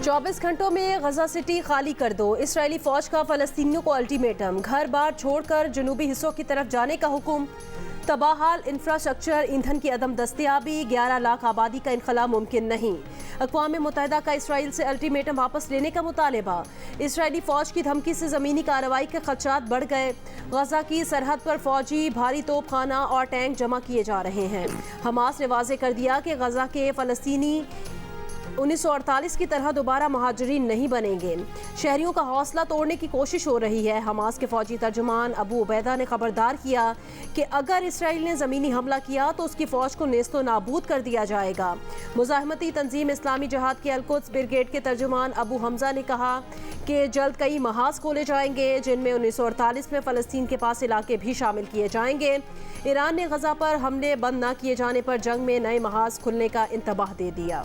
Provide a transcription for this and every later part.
24 घंटों में गजा सिटी खाली कर दो। इसराइली फौज का फलस्तीनियों को अल्टीमेटम। घर बार छोड़कर जनूबी हिस्सों की तरफ जाने का हुक्म। तबाहाल इंफ्रास्ट्रक्चर, ईंधन की अदम दस्तियाबी, 11 लाख आबादी का इनखला मुमकिन नहीं। अक़वाम मुत्तहिदा का इसराइल से अल्टीमेटम वापस लेने का मुतालबा। इसराइली फौज की धमकी से ज़मीनी कार्रवाई के खदशात बढ़ गए। गजा की सरहद पर फौजी भारी तोपखाना और टैंक जमा किए जा रहे हैं। हमास ने वाज़ेह कर दिया कि गजा के फ़लस्तीनी 1948 की तरह दोबारा महाजरीन नहीं बनेंगे। शहरियों का हौसला तोड़ने की कोशिश हो रही है। हमास के फौजी तर्जुमान अबू उबैदा ने खबरदार किया कि अगर इसराइल ने ज़मीनी हमला किया तो उसकी फ़ौज को नेस्तो नाबूद कर दिया जाएगा। मुज़ाहमती तंजीम इस्लामी जहाद के अल-कुद्स ब्रिगेड के तर्जुमान अबू हमजा ने कहा कि जल्द कई महाज खोले जाएंगे, जिनमें 1948 में फ़लस्तीन के पास इलाके भी शामिल किए जाएंगे। ईरान ने गजा पर हमले बंद न किए जाने पर जंग में नए महाज खुलने का इंतबाह दे दिया।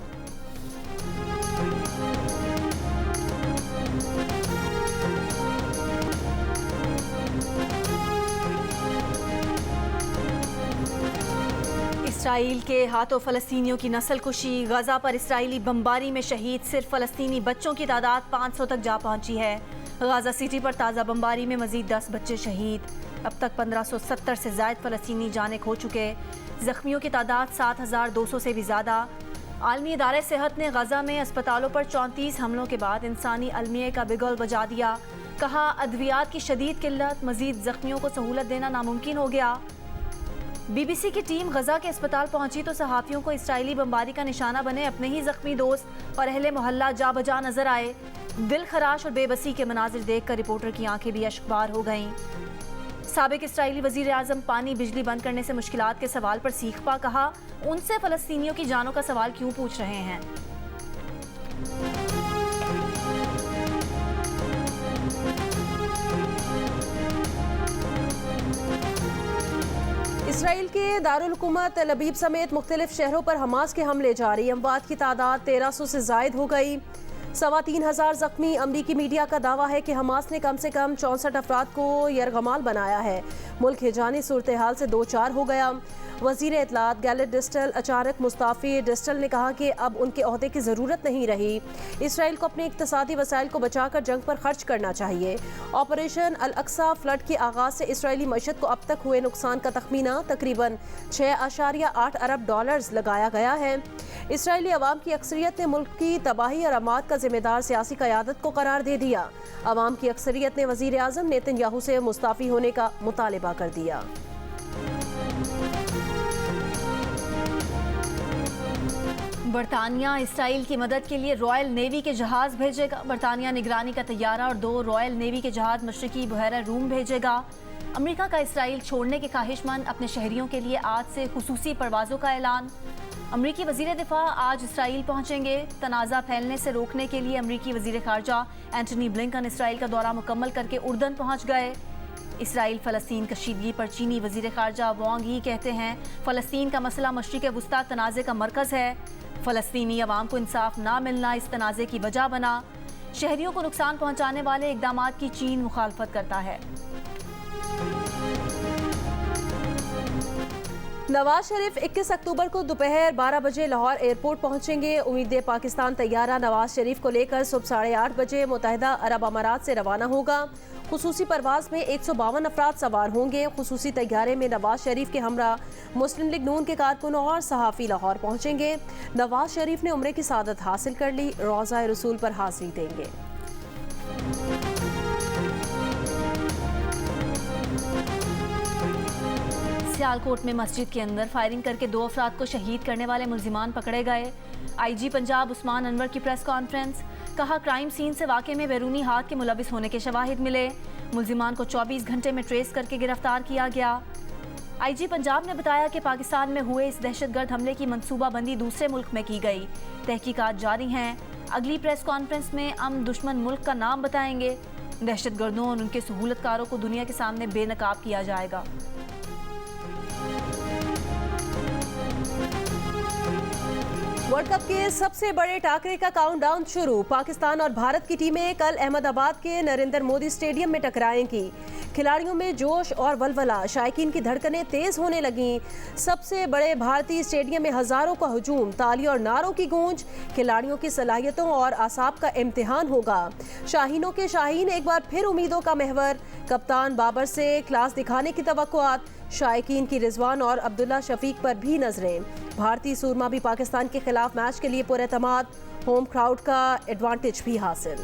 इसराइल के हाथों फ़लस्तीनियों की नस्ल कुशी। गजा पर इसराइली बमबारी में शहीद सिर्फ फ़लस्तीनी बच्चों की तादाद 500 तक जा पहुंची है। गजा सिटी पर ताज़ा बमबारी में मज़ीद 10 बच्चे शहीद। अब तक 1570 से ज़ायद फ़लस्तीनी जाने खो चुके। ज़ख्मियों की तादाद 7200 से भी ज़्यादा। आलमी इदारे सेहत ने गजा में अस्पतालों पर 34 हमलों के बाद इंसानी अलमिया का बिगुल बजा दिया। कहा अद्वियात की शदीद किल्लत, मज़ीद ज़ख्मियों को सहूलत देना नामुमकिन हो गया। BBC की टीम गजा के अस्पताल पहुंची तो सहाफ़ियों को इसराइली बमबारी का निशाना बने अपने ही ज़ख्मी दोस्त और अहले मोहल्ला जा बजा नजर आए। दिल खराश और बेबसी के मनाजिर देखकर रिपोर्टर की आंखें भी अश्कबार हो गईं। साबिक इसराइली वज़ीर आज़म पानी बिजली बंद करने से मुश्किलात के सवाल पर सीखपा कहा उनसे फ़लस्तीनियों की जानों का सवाल क्यों पूछ रहे हैं। इसराइल के दारुल हुकूमत तेल अवीव समेत मुख्तलिफ शहरों पर हमास के हमले जारी। अमवात की तादाद 1300 से जायद हो गई। 3500 जख्मी। अमरीकी मीडिया का दावा है कि हमास ने कम से कम 64 अफराद को यरगमाल बनाया है। मुल्क हिजानी सूरत हाल से दो चार हो गया। वज़ीर इत्तलात गैलेट डिस्टल अचानक मुस्ताफ़ी। डिस्टल ने कहा कि अब उनके ओहदे की ज़रूरत नहीं रही। इसराइल को अपने इक़्तिसादी वसाइल को बचाकर जंग पर खर्च करना चाहिए। ऑपरेशन अल अक्सा फ्लड के आगाज़ से इसराइली मईशत को अब तक हुए नुकसान का तखमीना तकरीबन 6.8 अरब डॉलर्स लगाया गया है। इसराइली अवाम की अक्सरियत ने मुल्क की तबाही और अमात का जिम्मेदार सियासी क़यादत को करार दे दिया। अवाम की अक्सरियत ने वज़ीर आज़म नेतन्याहू से मुस्ताफ़ी होने का मुतालबा कर दिया। बरतानिया इसराइल की मदद के लिए रॉयल नेवी के जहाज भेजेगा। बरतानिया निगरानी का तैयारा और 2 रॉयल नेवी के जहाज मशरकी बहरा रूम भेजेगा। अमेरिका का इसराइल छोड़ने के ख्वाहिशमंद अपने शहरियों के लिए आज से खुसूसी परवाज़ों का ऐलान। अमरीकी वज़ीर दिफा आज इसराइल पहुंचेंगे। तनाज़ा फैलने से रोकने के लिए अमरीकी वज़ीर ख़ारजा एंटनी ब्लिंकन इसराइल का दौरा मुकम्मल करके उर्दन पहुंच गए। इसराइल फ़लस्तीन कशीदगी पर चीनी वज़ीर ख़ारजा वांग यी कहते हैं फ़लस्तीन का मसला मशरिक़ वुस्ता तनाज़े का मरकज़ है। फ़लस्तीनी अवाम को इंसाफ ना मिलना इस तनाज़े की वजह बना। शहरियों को नुकसान पहुंचाने वाले इक़दामात की चीन मुखालफत करता है। नवाज शरीफ 21 अक्टूबर को दोपहर 12 बजे लाहौर एयरपोर्ट पहुंचेंगे। उम्मीद पाकिस्तान तैयारा नवाज शरीफ को लेकर सुबह 8:30 बजे मुत्तहिदा अरब अमारात से रवाना होगा। खुसूसी परवाज़ में 152 अफराद सवार होंगे। खुसूसी तैयारे में नवाज शरीफ के हमरा मुस्लिम लीग नून के कारकुनों और सहाफ़ी लाहौर पहुंचेंगे। नवाज शरीफ ने उम्रे की सादत हासिल कर ली। रोज़ा रसूल पर हाज़िरी देंगे। सियालकोट में मस्जिद के अंदर फायरिंग करके 2 अफराद को शहीद करने वाले मुल्जिमान पकड़े गए। IG पंजाब उस्मान अनवर की प्रेस कॉन्फ्रेंस। कहा क्राइम सीन से वाक़े में बैरूनी हाथ के मुलविस होने के शवाहिद मिले। मुल्जिमान को 24 घंटे में ट्रेस करके गिरफ्तार किया गया। IG पंजाब ने बताया कि पाकिस्तान में हुए इस दहशतगर्द हमले की मनसूबाबंदी दूसरे मुल्क में की गई। तहकीकात जारी हैं। अगली प्रेस कॉन्फ्रेंस में हम दुश्मन मुल्क का नाम बताएंगे। दहशतगर्दों और उनके सहूलतकारों को दुनिया के सामने बेनकाब किया जाएगा। वर्ल्ड कप के सबसे बड़े टाकरे का काउंटडाउन शुरू। पाकिस्तान और भारत की टीमें कल अहमदाबाद के नरेंद्र मोदी स्टेडियम में टकराएंगी। खिलाड़ियों में जोश और वलवला, शायकीन की धड़कनें तेज होने लगीं। सबसे बड़े भारतीय स्टेडियम में हजारों का हुजूम, ताली और नारों की गूंज। खिलाड़ियों की सलाहियतों और आसाब का इम्तिहान होगा। शाहीनों के शाहीन एक बार फिर उम्मीदों का महवर। कप्तान बाबर से क्लास दिखाने की तवक्कुआत। शायकीन की रिजवान और अब्दुल्ला शफीक पर भी नजरें। भारतीय सूरमा भी पाकिस्तान के खिलाफ मैच के लिए पुरएतमाद। होम क्राउड का एडवांटेज भी हासिल।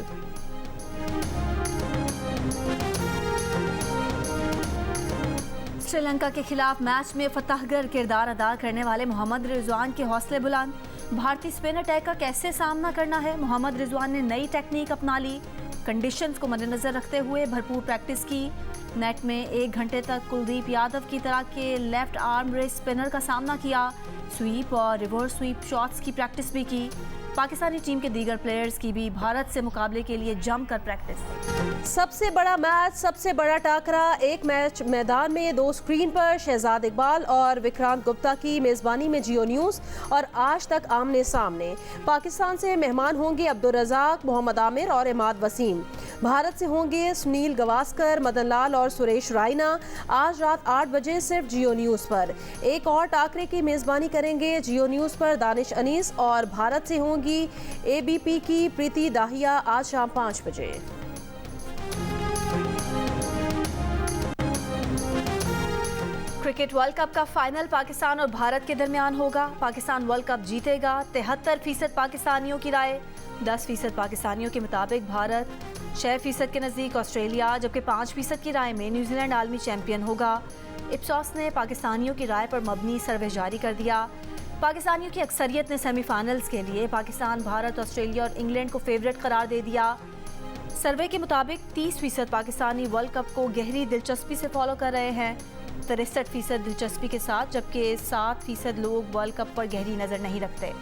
श्रीलंका के खिलाफ मैच में फतहगर किरदार अदा करने वाले मोहम्मद रिजवान के हौसले बुलंद। भारतीय स्पिन अटैक का कैसे सामना करना है, मोहम्मद रिजवान ने नई टेक्निक अपना ली। कंडीशंस को मद्देनजर रखते हुए भरपूर प्रैक्टिस की। नेट में 1 घंटे तक कुलदीप यादव की तरह के लेफ्ट आर्म रेस स्पिनर का सामना किया। स्वीप और रिवर्स स्वीप शॉट्स की प्रैक्टिस भी की। पाकिस्तानी टीम के दीगर प्लेयर्स की भी भारत से मुकाबले के लिए जमकर प्रैक्टिस। सबसे बड़ा मैच, सबसे बड़ा टाकरा। एक मैच मैदान में, 2 स्क्रीन पर। शहजाद इकबाल और विक्रांत गुप्ता की मेजबानी में जियो न्यूज़ और आज तक आमने सामने। पाकिस्तान से मेहमान होंगे अब्दुल रज़ाक, मोहम्मद आमिर और इमाद वसीम। भारत से होंगे सुनील गवास्कर, मदन लाल और सुरेश रायना। आज रात 8 बजे सिर्फ जियो न्यूज़ पर। एक और टाकरे की मेजबानी करेंगे जियो न्यूज़ पर दानिश अनीस और भारत से होंगी एबीपी की प्रीति दाहिया आज शाम 5 बजे। क्रिकेट वर्ल्ड कप का फाइनल पाकिस्तान और भारत के दरमियान होगा। पाकिस्तान वर्ल्ड कप जीतेगा। 73% पाकिस्तानियों की राय, 10% पाकिस्तानियों के मुताबिक भारत, 6% के नज़दीक ऑस्ट्रेलिया, जबकि 5% की राय में न्यूजीलैंड आलमी चैंपियन होगा। इप्सॉस ने पाकिस्तानियों की राय पर मबनी सर्वे जारी कर दिया। पाकिस्तानियों की अक्सरियत ने सेमीफाइनल्स के लिए पाकिस्तान, भारत, ऑस्ट्रेलिया और इंग्लैंड को फेवरेट करार दे दिया। सर्वे के मुताबिक 30% पाकिस्तानी वर्ल्ड कप को गहरी दिलचस्पी से फॉलो कर रहे हैं, 63% दिलचस्पी के साथ, जबकि 7% लोग वर्ल्ड कप पर गहरी नज़र नहीं रखते।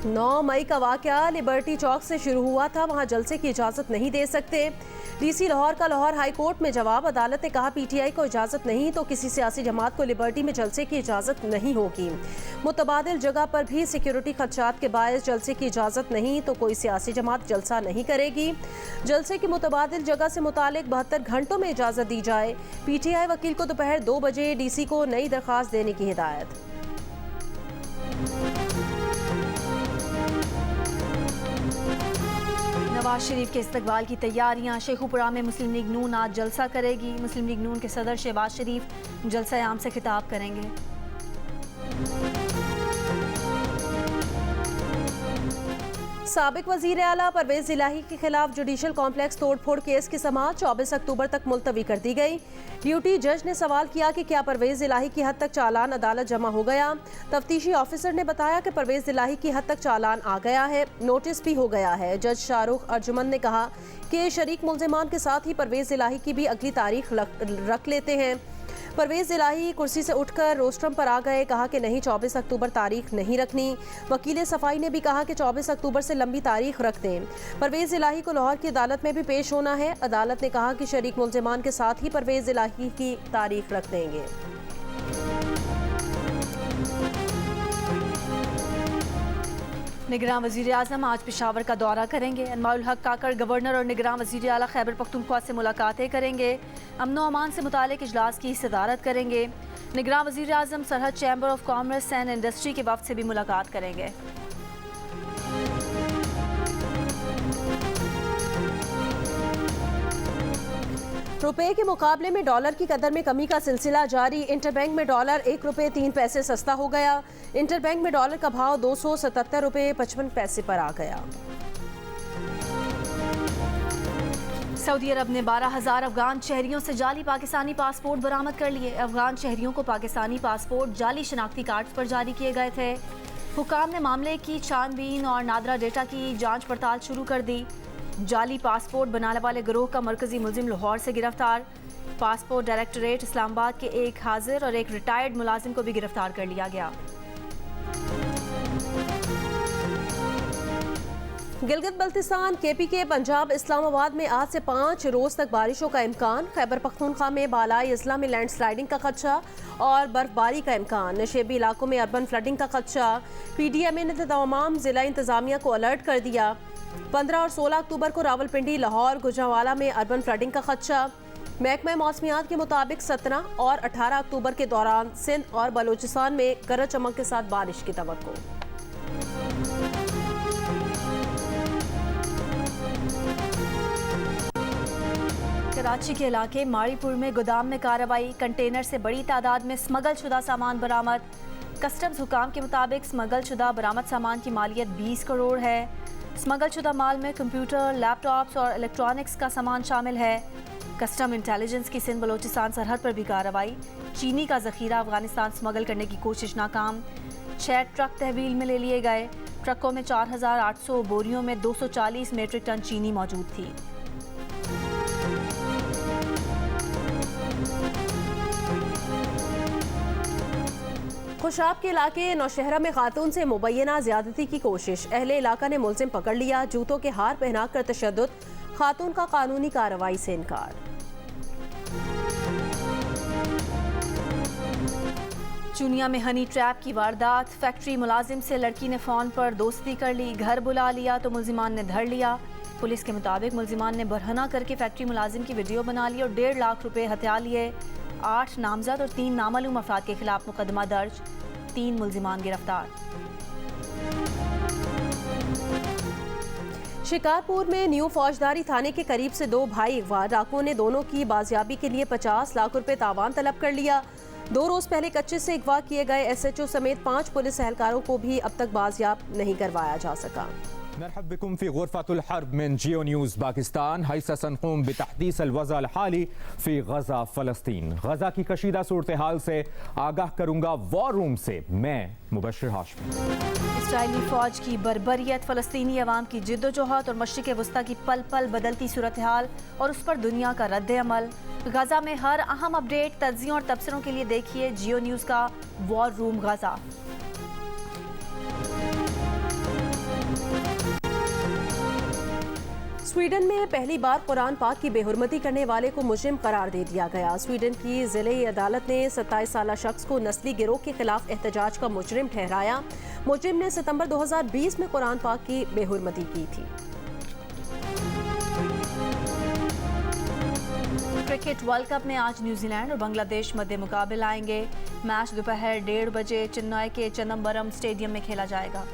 9 मई का वाकया लिबर्टी चौक से शुरू हुआ था। वहां जलसे की इजाजत नहीं दे सकते। डीसी लाहौर का लाहौर हाई कोर्ट में जवाब। अदालत ने कहा पीटीआई को इजाजत नहीं तो किसी सियासी जमात को लिबर्टी में जलसे की इजाजत नहीं होगी। मुतबादिल जगह पर भी सिक्योरिटी खदशात के बायस जलसे की इजाजत नहीं तो कोई सियासी जमात जलसा नहीं करेगी। जलसे की मुतबादिल जगह से मुतालिक 72 घंटों में इजाजत दी जाए। पीटीआई वकील को दोपहर 2 बजे डीसी को नई दरखास्त देने की हिदायत। नवाज शरीफ के इस्तकबाल की तैयारियां। शेखुपुरा में मुस्लिम लीग नून आज जलसा करेगी। मुस्लिम लीग नून के सदर शहबाज शरीफ जलसा आम से खिताब करेंगे। साबिक वजीर आला परवेज इलाही के खिलाफ जुडिशल कॉम्प्लेक्स तोड़फोड़ केस की समाअत 24 अक्टूबर तक मुलतवी कर दी गई। ड्यूटी जज ने सवाल किया कि क्या परवेज इलाही की हद तक चालान अदालत जमा हो गया। तफ्तीशी ऑफिसर ने बताया कि परवेज इलाही की हद तक चालान आ गया है, नोटिस भी हो गया है। जज शाहरुख अर्जुमन ने कहा कि शरीक मुल्जिमान के साथ ही परवेज इलाही की भी अगली तारीख रख लेते हैं। परवेज इलाही कुर्सी से उठकर रोस्ट्रम पर आ गए। कहा कि नहीं, 24 अक्टूबर तारीख नहीं रखनी। वकील सफाई ने भी कहा कि 24 अक्टूबर से लंबी तारीख रख दें। परवेज इलाही को लाहौर की अदालत में भी पेश होना है। अदालत ने कहा कि शरीक मुल्जिमान के साथ ही परवेज इलाही की तारीख रख देंगे। निगरान वज़ीर आज़म आज पेशावर का दौरा करेंगे। अनवाउल हक काकड़ गवर्नर और निगरान वज़ीर आला खैबर पख्तूनख्वा से मुलाकातें करेंगे। अमन व अमान से मुतालिक इजलास की सदारत करेंगे। निगरान वज़ीर आज़म सरहद chamber of commerce and industry के वफ़द से भी मुलाकात करेंगे। रुपए के मुकाबले में डॉलर की कदर में कमी का सिलसिला जारी। इंटरबैंक में डॉलर 1 रुपये 3 पैसे सस्ता हो गया। इंटरबैंक में डॉलर का भाव 277 रुपये 55 पैसे पर आ गया। सऊदी अरब ने 12,000 अफगान शहरियों से जाली पाकिस्तानी पासपोर्ट बरामद कर लिए। अफगान शहरियों को पाकिस्तानी पासपोर्ट जाली शनाख्ती कार्ड पर जारी किए गए थे। हुकाम ने मामले की छानबीन और नादरा डेटा की जांच पड़ताल शुरू कर दी। जाली पासपोर्ट बनाने वाले गिरोह का मरकजी मुलजिम लाहौर से गिरफ्तार। पासपोर्ट डायरेक्टरेट इस्लामाबाद के एक हाजिर और एक रिटायर्ड मुलाजिम को भी गिरफ्तार कर लिया गया। गिलगित बल्तिस्तान, केपीके, पंजाब, इस्लामाबाद में आज से 5 रोज तक बारिशों का इम्कान। खैबर पख्तूनख्वा में बालाई अजला में लैंडस्लाइडिंग का खदशा और बर्फबारी का इम्कान। नशेबी इलाकों में अर्बन फ्लडिंग का खदशा। PDMA ने तमाम जिला इंतजामिया को अलर्ट कर दिया। 15 और 16 अक्टूबर को रावलपिंडी, लाहौर, गुजरांवाला में अर्बन फ्लडिंग का खदशा। महकमा मौसमियात के मुताबिक 17 और 18 अक्टूबर के दौरान सिंध और बलूचिस्तान में गरज चमक के साथ बारिश की तवक्को। कराची के इलाके माड़ीपुर में गोदाम में कार्रवाई। कंटेनर से बड़ी तादाद में स्मगल शुदा सामान बरामद। कस्टम्स हुकाम के मुताबिक स्मगल शुदा बरामद सामान की मालियत 20 करोड़ है। स्मगल शुदा माल में कंप्यूटर, लैपटॉप्स और इलेक्ट्रॉनिक्स का सामान शामिल है। कस्टम इंटेलिजेंस की सिंध बलोचिस्तान सरहद पर भी कार्रवाई। चीनी का जखीरा अफगानिस्तान स्मगल करने की कोशिश नाकाम। 6 ट्रक तहवील में ले लिए गए। ट्रकों में 4800 बोरियों में 240 मीट्रिक टन चीनी मौजूद थी। खुशाब के इलाके नौशहरा में खातून से मुबैना ज्यादती की कोशिश। अहले इलाका ने मुलजिम पकड़ लिया। जूतों के हार पहनाकर तशद्दुद। खातून का कानूनी कार्रवाई से इनकार। चुनिया में हनी ट्रैप की वारदात। फैक्ट्री मुलाजिम से लड़की ने फ़ोन पर दोस्ती कर ली। घर बुला लिया तो मुलजिमान ने धर लिया। पुलिस के मुताबिक मुलजिमान ने बरहना करके फैक्ट्री मुलाजिम की वीडियो बना ली और 1.5 लाख रुपए हथिया लिए। 8 नामजद और 3 नामालूम अफराद के खिलाफ मुकदमा दर्ज। 3 मुलजिमान गिरफ्तार। शिकारपुर में न्यू फौजदारी थाने के करीब से 2 भाई अगवा। डाकुओं ने दोनों की बाजियाबी के लिए 50 लाख रुपए तावान तलब कर लिया। 2 रोज पहले कच्चे से अगवा किए गए SHO समेत 5 पुलिस एहलकारों को भी अब तक बाजियाब नहीं करवाया जा सका। नरहब बिकुम फी गुरफतुल हर्ब मिन जियो न्यूज़ पाकिस्तान। हैसा सनक़ूम बितहदीस अल-वज़अ अल-हाली फी गज़ा फ़लस्तीन। गज़ा की कशीदा सूरत हाल से आगाह करूंगा वॉर रूम से मैं मुबश्शिर हाशमी। इस्राइली फ़ौज की बर्बरियत, फ़लस्तीनी अवाम की जिद्दोजहद और मशरिक़ वस्ता की पल पल बदलती सूरत हाल और उस पर दुनिया का रद्द अमल। गज़ा में हर अहम अपडेट, तज्ज़ियों और तबसरों के लिए देखिए जियो न्यूज़ का वॉर रूम गज़ा। स्वीडन में पहली बार कुरान पाक की बेहुरमती करने वाले को मुजरिम करार दे दिया गया। स्वीडन की ज़िले अदालत ने 27 साला शख्स को नस्ली गिरोह के खिलाफ एहतजाज का मुजरिम ठहराया। मुजरिम ने सितंबर 2020 में कुरान पाक की बेहुरमती की थी। क्रिकेट वर्ल्ड कप में आज न्यूजीलैंड और बांग्लादेश मध्य मुकाबले आएंगे। मैच दोपहर 1:30 बजे चेन्नई के चिदम्बरम स्टेडियम में खेला जाएगा।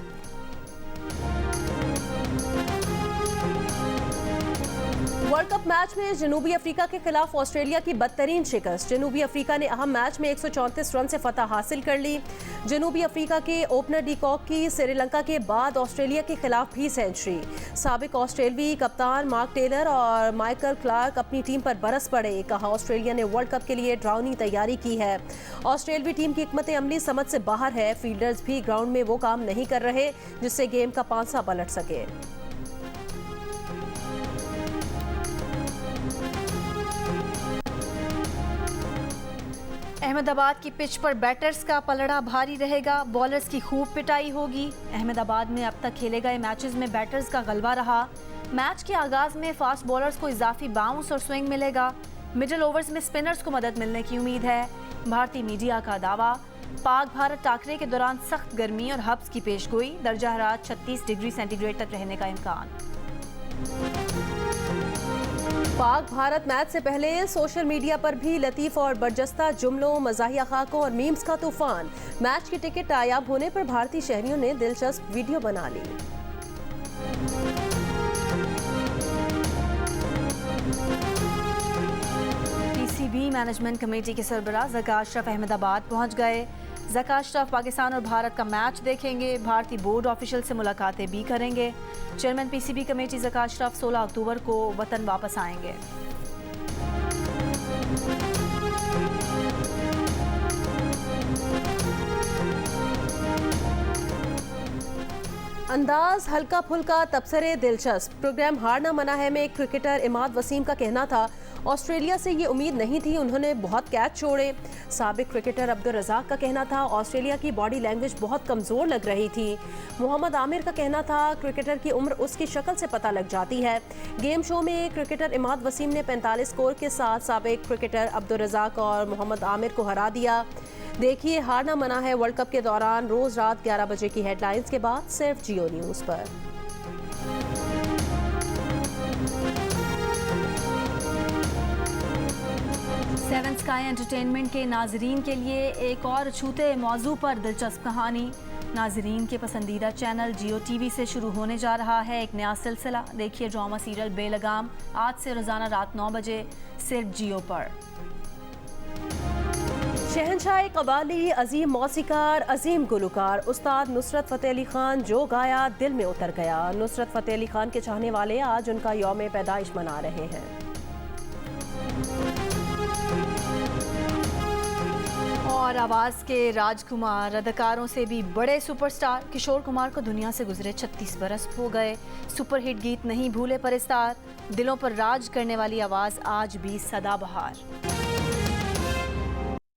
वर्ल्ड कप मैच में जनूबी अफ्रीका के खिलाफ ऑस्ट्रेलिया की बदतरीन शिकस्त। जनूबी अफ्रीका ने अहम मैच में 134 रन से फतह हासिल कर ली। जनूबी अफ्रीका के ओपनर डी कॉक की श्रीलंका के बाद ऑस्ट्रेलिया के खिलाफ भी सेंचुरी। साबिक ऑस्ट्रेलवी कप्तान मार्क टेलर और माइकल क्लार्क अपनी टीम पर बरस पड़े। कहा ऑस्ट्रेलिया ने वर्ल्ड कप के लिए ड्राउनी तैयारी की है। ऑस्ट्रेलवी टीम की हिकमत अमली समझ से बाहर है। फील्डर्स भी ग्राउंड में वो काम नहीं कर रहे जिससे गेम का पांसा पलट सके। अहमदाबाद की पिच पर बैटर्स का पलड़ा भारी रहेगा। बॉलर्स की खूब पिटाई होगी। अहमदाबाद में अब तक खेले गए मैचेस में बैटर्स का गलबा रहा। मैच के आगाज में फास्ट बॉलर्स को इजाफी बाउंस और स्विंग मिलेगा। मिडिल ओवर्स में स्पिनर्स को मदद मिलने की उम्मीद है। भारतीय मीडिया का दावा, पाक भारत टाकरे के दौरान सख्त गर्मी और हब्स की पेशगोई। दर्जा हरारत 36 डिग्री सेंटीग्रेड तक रहने का इम्कान। पाक भारत मैच से पहले सोशल मीडिया पर भी लतीफ और बरजस्ता जुमलों, मज़ाहिया खाकों और मीम्स का तूफान। मैच की टिकट नायाब होने पर भारतीय शहरियों ने दिलचस्प वीडियो बना ली। पीसीबी मैनेजमेंट कमेटी के सरबराह ज़का अशरफ अहमदाबाद पहुंच गए। ज़का अशरफ पाकिस्तान और भारत का मैच देखेंगे। भारतीय बोर्ड ऑफिशियल से मुलाकातें भी करेंगे। Chairman PCB committee Zaka Ashraf 16 अक्टूबर को वतन वापस आएंगे। अंदाज हल्का फुल्का, तबसरे दिलचस्प। प्रोग्राम हारना मना है में क्रिकेटर इमाद वसीम का कहना था ऑस्ट्रेलिया से ये उम्मीद नहीं थी, उन्होंने बहुत कैच छोड़े। साबिक क्रिकेटर अब्दुल रज़ाक का कहना था ऑस्ट्रेलिया की बॉडी लैंग्वेज बहुत कमज़ोर लग रही थी। मोहम्मद आमिर का कहना था क्रिकेटर की उम्र उसकी शक्ल से पता लग जाती है। गेम शो में क्रिकेटर इमाद वसीम ने 45 स्कोर के साथ साबिक क्रिकेटर अब्दुल रज़ाक और मोहम्मद आमिर को हरा दिया। देखिए हारना मना है वर्ल्ड कप के दौरान, रोज रात 11 बजे की हेडलाइंस के बाद सिर्फ जियो न्यूज़ पर। सेवन स्काई एंटरटेनमेंट के नाजरीन के लिए एक और छूते मौजू पर दिलचस्प कहानी। नाजरीन के पसंदीदा चैनल जियो टीवी से शुरू होने जा रहा है एक नया सिलसिला। देखिए ड्रामा सीरियल बेलगाम आज से रोजाना रात 9 बजे सिर्फ जियो पर। शहंशाह कव्वाली, अजीम मौसीकार, अजीम गुलकार उस्ताद नुसरत फ़तेह अली खान जो गाया दिल में उतर गया। नुसरत फ़तेह अली खान के चाहने वाले आज उनका यौम पैदाइश मना रहे हैं। और आवाज़ के राजकुमार, अदाकारों से भी बड़े सुपरस्टार किशोर कुमार को दुनिया से गुजरे 36 बरस हो गए। सुपरहिट गीत नहीं भूले परस्तार, दिलों पर राज करने वाली आवाज़ आज भी सदाबहार।